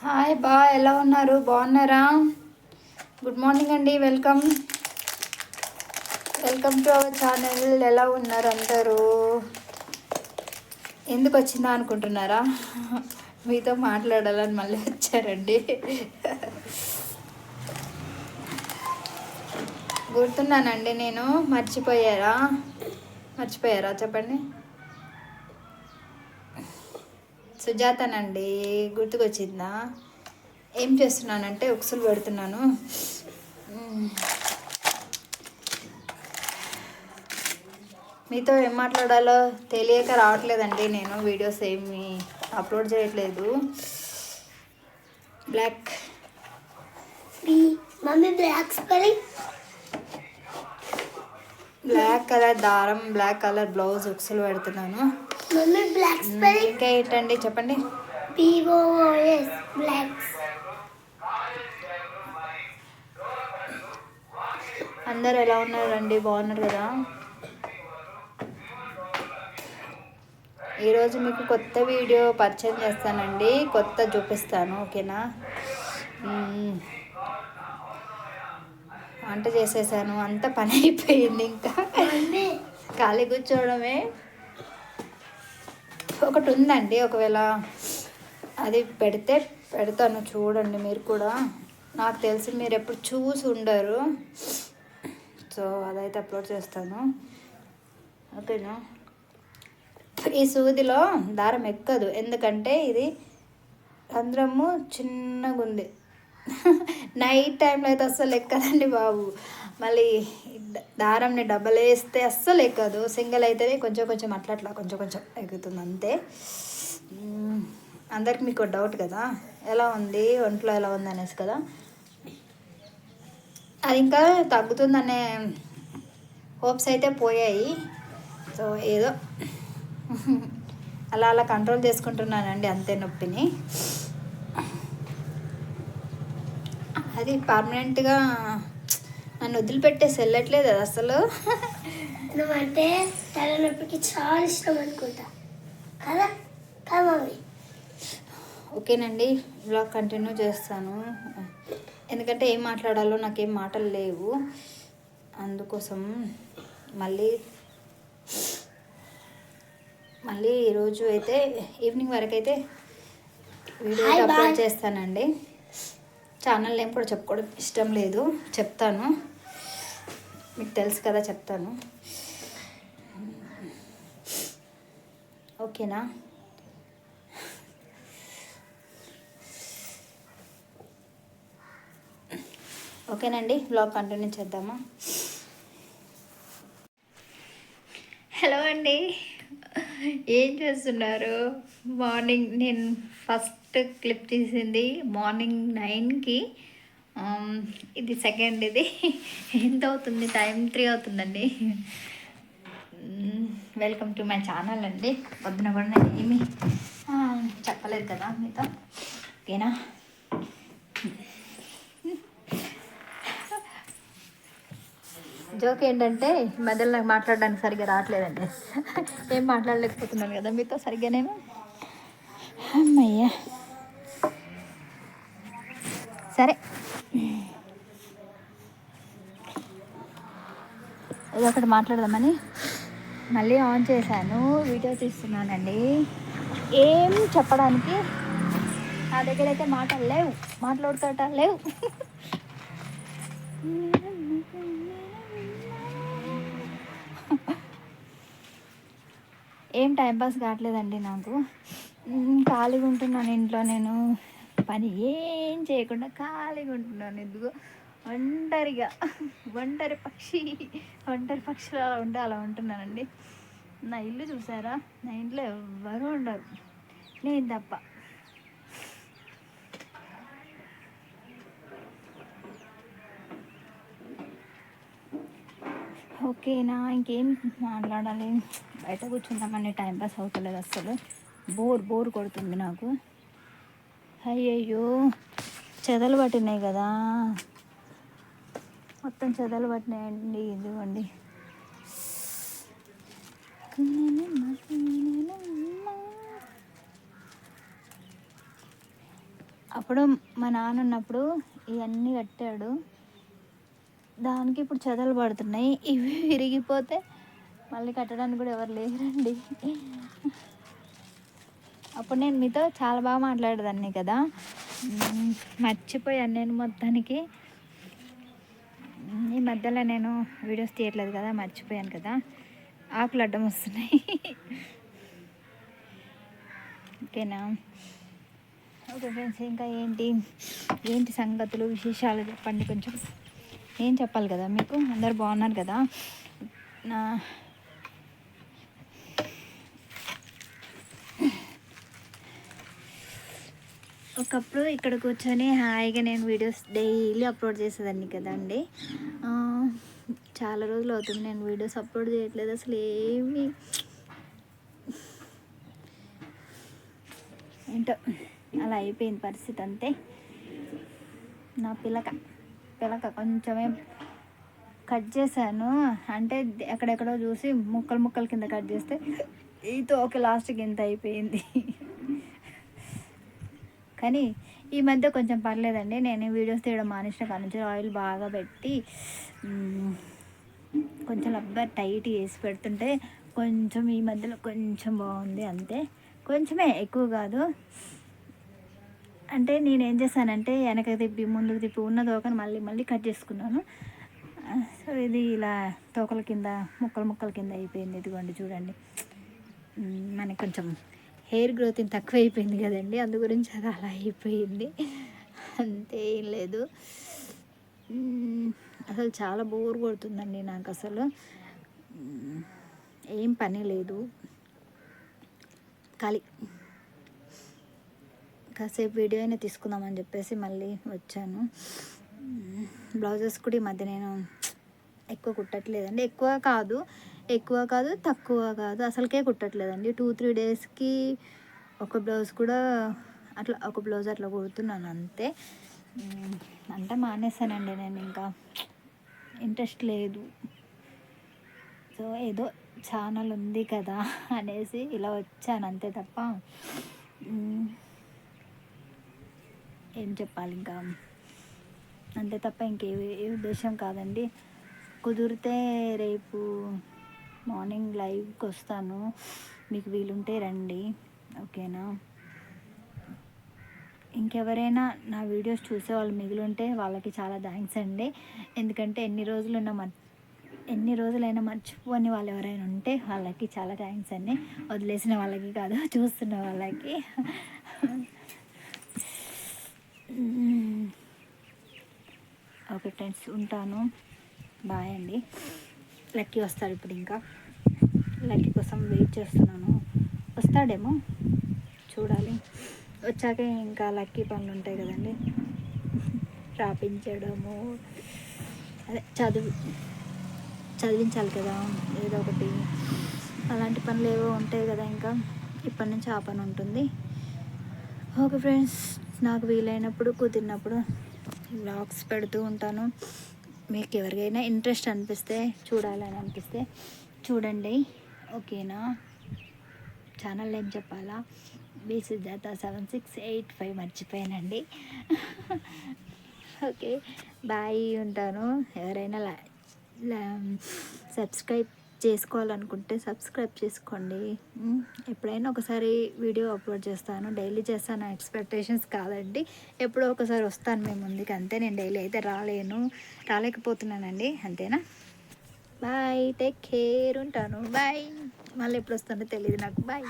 Hi ఎలా ఉన్నారు? బాగున్నారా? గుడ్ మార్నింగ్ అండి. Welcome to our channel. ఎలా ఉన్నారు అందరూ? ఎందుకు వచ్చిందా అనుకుంటున్నారా? మీతో మాట్లాడాలని మళ్ళీ వచ్చారండి. గుర్తున్నానండి నేను. మర్చిపోయారా చెప్పండి. సుజాతనండి. గుర్తుకొచ్చిందా? ఏం చేస్తున్నానంటే ఉక్సులు పెడుతున్నాను. మీతో ఏం మాట్లాడాలో తెలియక రావట్లేదండి. నేను వీడియోస్ ఏమి అప్లోడ్ చేయట్లేదు. బ్లాక్ కలర్ దారం, బ్లాక్ కలర్ బ్లౌజ్ ఉక్సులు పెడుతున్నాను. ఇంకా ఏంటండి చెప్పండి. అందరు ఎలా ఉన్నారండి? బాగున్నారు కదా? ఈరోజు మీకు కొత్త వీడియో పరిచయం చేస్తానండి. కొత్త చూపిస్తాను, ఓకేనా? వంట చేసేసాను, అంత పని అయిపోయింది. ఇంకా ఖాళీ కూర్చోవడమే. ఒకటి ఉందండి, ఒకవేళ అది పెడతాను చూడండి. మీరు కూడా, నాకు తెలిసి మీరు ఎప్పుడు చూసి ఉండరు. సో అదైతే అప్లోడ్ చేస్తాను, ఓకేనా? ఈ సూదిలో దారం ఎక్కదు, ఎందుకంటే ఇది రంధ్రము చిన్నగా ఉంది. నైట్ టైంలో అయితే అస్సలు ఎక్కదండి బాబు. మళ్ళీ దారంని డబల్ వేస్తే అస్సలు ఎక్కదు. సింగిల్ అయితేనే కొంచెం అట్లా కొంచెం ఎక్కుతుంది అంతే. అందరికి మీకు డౌట్ కదా, ఎలా ఉంది ఒంట్లో, ఎలా ఉంది అనేసి కదా. అది ఇంకా తగ్గుతుందనే హోప్స్ అయితే పోయాయి. సో ఏదో అలా కంట్రోల్ చేసుకుంటున్నానండి అంతే నొప్పిని. అది పర్మనెంట్గా నన్ను వదిలిపెట్టేసి వెళ్ళట్లేదు అది అసలు. నువ్వంటే తలనొప్పికి చాలా ఇష్టం అనుకుంటా కదా మమ్మీ. ఓకేనండి, బ్లాగ్ కంటిన్యూ చేస్తాను. ఎందుకంటే ఏం మాట్లాడాలో నాకేం మాటలు లేవు. అందుకోసం మళ్ళీ ఈరోజు అయితే ఈవినింగ్ వరకు అయితే వీడియో అప్లోడ్ చేస్తానండి. ఛానల్ నేమ్ కూడా చెప్పుకోవడం ఇష్టం లేదు, చెప్తాను. మీకు తెలుసు కదా, చెప్తాను. ఓకేనా? ఓకేనండి, బ్లాగ్ కంటిన్యూ చేద్దామా? హలో అండి, ఏం చేస్తున్నారు? మార్నింగ్ నేను ఫస్ట్ క్లిప్ తీసింది మార్నింగ్ 9కి. ఇది సెకండ్. ఇది ఎంత అవుతుంది? టైం 3 అవుతుందండి. వెల్కమ్ టు మై ఛానల్ అండి. పొద్దున కూడా నేను ఏమీ చెప్పలేదు కదా మీతో, ఓకేనా? జోక్ ఏంటంటే ఈ మధ్యలో నాకు మాట్లాడడానికి సరిగ్గా రావట్లేదండి. ఏం మాట్లాడలేకపోతున్నాను కదా మీతో సరిగ్గా నేను. అమ్మయ్యా, సరే. ఏదో ఒకటి మాట్లాడదామని మళ్ళీ ఆన్ చేశాను, వీడియో తీస్తున్నానండి. ఏం చెప్పడానికి నా దగ్గర అయితే మాటలు లేవు, మాట్లాడుకోవటాలు లేవు. ఏం టైంపాస్ కావట్లేదండి నాకు. ఖాళీగా ఉంటున్నాను ఇంట్లో. నేను పని ఏం చేయకుండా ఖాళీగా ఉంటున్నాను. ఎందుకు ఒంటరి పక్షిలా ఉంటే అలా ఉంటున్నానండి. నా ఇల్లు చూసారా? నా ఇంట్లో ఎవ్వరూ ఉండరు, నేను తప్ప. ఓకేనా? ఇంకేం మాట్లాడాలి? బయట కూర్చుందామని టైంపాస్ అవుతలేదు అస్సలు. బోర్ కొడుతుంది నాకు. అయ్యయ్యో, చెదలు పట్టినాయి కదా, మొత్తం చెదలు పట్టినాయండి. ఇదిగోండి. అప్పుడు మా నాన్న ఉన్నప్పుడు ఇవన్నీ కట్టాడు, దానికి ఇప్పుడు చెదలు పడుతున్నాయి. ఇవి విరిగిపోతే మళ్ళీ కట్టడానికి కూడా ఎవరు లేరండి. అప్పుడు నేను మీతో చాలా బాగా మాట్లాడేదాన్ని కదా, మర్చిపోయాను నేను మొత్తానికి. ఈ మధ్యలో నేను వీడియోస్ తీయట్లేదు కదా, మర్చిపోయాను కదా, ఆకులు అడ్డం వస్తున్నాయి. ఓకేనా? ఓకే ఫ్రెండ్స్, ఇంకా ఏంటి సంగతులు, విశేషాలు చెప్పండి కొంచెం. ఏం చెప్పాలి కదా మీకు, అందరు బాగున్నారు కదా. నా ఒకప్పుడు ఇక్కడ కూర్చొని హాయిగా నేను వీడియోస్ డైలీ అప్లోడ్ చేసేదాన్ని కదండి. చాలా రోజులు అవుతుంది నేను వీడియోస్ అప్లోడ్ చేయట్లేదు అసలు. ఏంటో అలా అయిపోయింది పరిస్థితి, అంతే. నా పిలక కొంచెమే కట్ చేశాను, అంటే ఎక్కడెక్కడో చూసి ముక్కలు కింద కట్ చేస్తే ఈతో ఒక లాస్ట్కి ఇంత అయిపోయింది. కానీ ఈ మధ్య కొంచెం పర్లేదండి. నేను వీడియోస్ తీయడం మానేసిన కాడ నుంచి ఆయిల్ బాగా పెట్టి కొంచెం రబ్బర్ టైట్ చేసి పెడుతుంటే కొంచెం ఈ మధ్యలో కొంచెం బాగుంది, అంతే. కొంచెమే, ఎక్కువ కాదు. అంటే నేను ఏం చేశానంటే వెనక తిప్పి ముందుకు తిప్పి ఉన్న తోకను మళ్ళీ కట్ చేసుకున్నాను. సో ఇది ఇలా తోకల కింద ముక్కల కింద అయిపోయింది. ఇదిగోండి చూడండి, మనకి కొంచెం హెయిర్ గ్రోత్ తక్కువ అయిపోయింది కదండి, అందు గురించి అది అలా అయిపోయింది, అంతే. ఏం లేదు, అసలు చాలా బోర్ కొడుతుందండి నాకు. అసలు ఏం పని లేదు, ఖాళీ. కాసేపు వీడియో అయినా తీసుకుందామని చెప్పేసి మళ్ళీ వచ్చాను. బ్లౌజెస్ కూడా ఈ మధ్య నేను ఎక్కువ కుట్టట్లేదండి. ఎక్కువ కాదు తక్కువ కాదు, అసలుకే కుట్టట్లేదండి. 2-3 డేస్కి ఒక బ్లౌజ్ కూడా అట్లా, ఒక బ్లౌజ్ అట్లా కుడుతున్నాను, అంతే. అంటే మానేసానండి నేను, ఇంకా ఇంట్రెస్ట్ లేదు. సో ఏదో ఛానల్ ఉంది కదా అనేసి ఇలా వచ్చాను, అంతే తప్ప ఏం చెప్పాలి ఇంకా, అంతే తప్ప ఏ ఉద్దేశం కాదండి. కుదిరితే రేపు మార్నింగ్ లైవ్కి వస్తాను, మీకు వీలుంటే రండి, ఓకేనా? ఇంకెవరైనా నా వీడియోస్ చూసే వాళ్ళు మిగిలి ఉంటే వాళ్ళకి చాలా థ్యాంక్స్ అండి. ఎందుకంటే ఎన్ని రోజులైనా మర్చిపోని వాళ్ళు ఎవరైనా ఉంటే వాళ్ళకి చాలా థ్యాంక్స్ అండి. వదిలేసిన వాళ్ళకి కాదు, చూస్తున్న వాళ్ళకి. ఓకే ఫ్రెండ్స్, ఉంటాను, బాయ్ అండి. లక్కీ వస్తాడు ఇప్పుడు, ఇంకా లక్కీ కోసం వెయిట్ చేస్తున్నాను. వస్తాడేమో, చూడాలి. వచ్చాక ఇంకా లక్కీ పనులు ఉంటాయి కదండి, రాపించడము, అదే చదివించాలి కదా, ఏదో ఒకటి అలాంటి పనులు ఏవో ఉంటాయి కదా. ఇంకా ఇప్పటి నుంచి ఆ పని ఉంటుంది. ఓకే ఫ్రెండ్స్, నాకు వీలైనప్పుడు కుదిరినప్పుడు వ్లాగ్స్ పెడుతూ ఉంటాను. మీకు ఎవరికైనా ఇంట్రెస్ట్ అనిపిస్తే, చూడాలని అనిపిస్తే చూడండి, ఓకేనా? ఛానల్ ఏం చెప్పాలా, సుజాత 7685 మర్చిపోయానండి. ఓకే, బాయ్, ఉంటాను. ఎవరైనా సబ్స్క్రైబ్ చేసుకోవాలనుకుంటే సబ్స్క్రైబ్ చేసుకోండి. ఎప్పుడైనా ఒకసారి వీడియో అప్లోడ్ చేస్తాను, డైలీ చేస్తాను, ఎక్స్పెక్టేషన్స్ కాదండి. ఎప్పుడో ఒకసారి వస్తాను మేము ముందుకు, అంతే. నేను డైలీ అయితే రాలేకపోతున్నానండి, అంతేనా? బాయ్, టేక్ కేర్, ఉంటాను, బాయ్. మళ్ళీ ఎప్పుడు వస్తానో తెలియదు నాకు, బాయ్.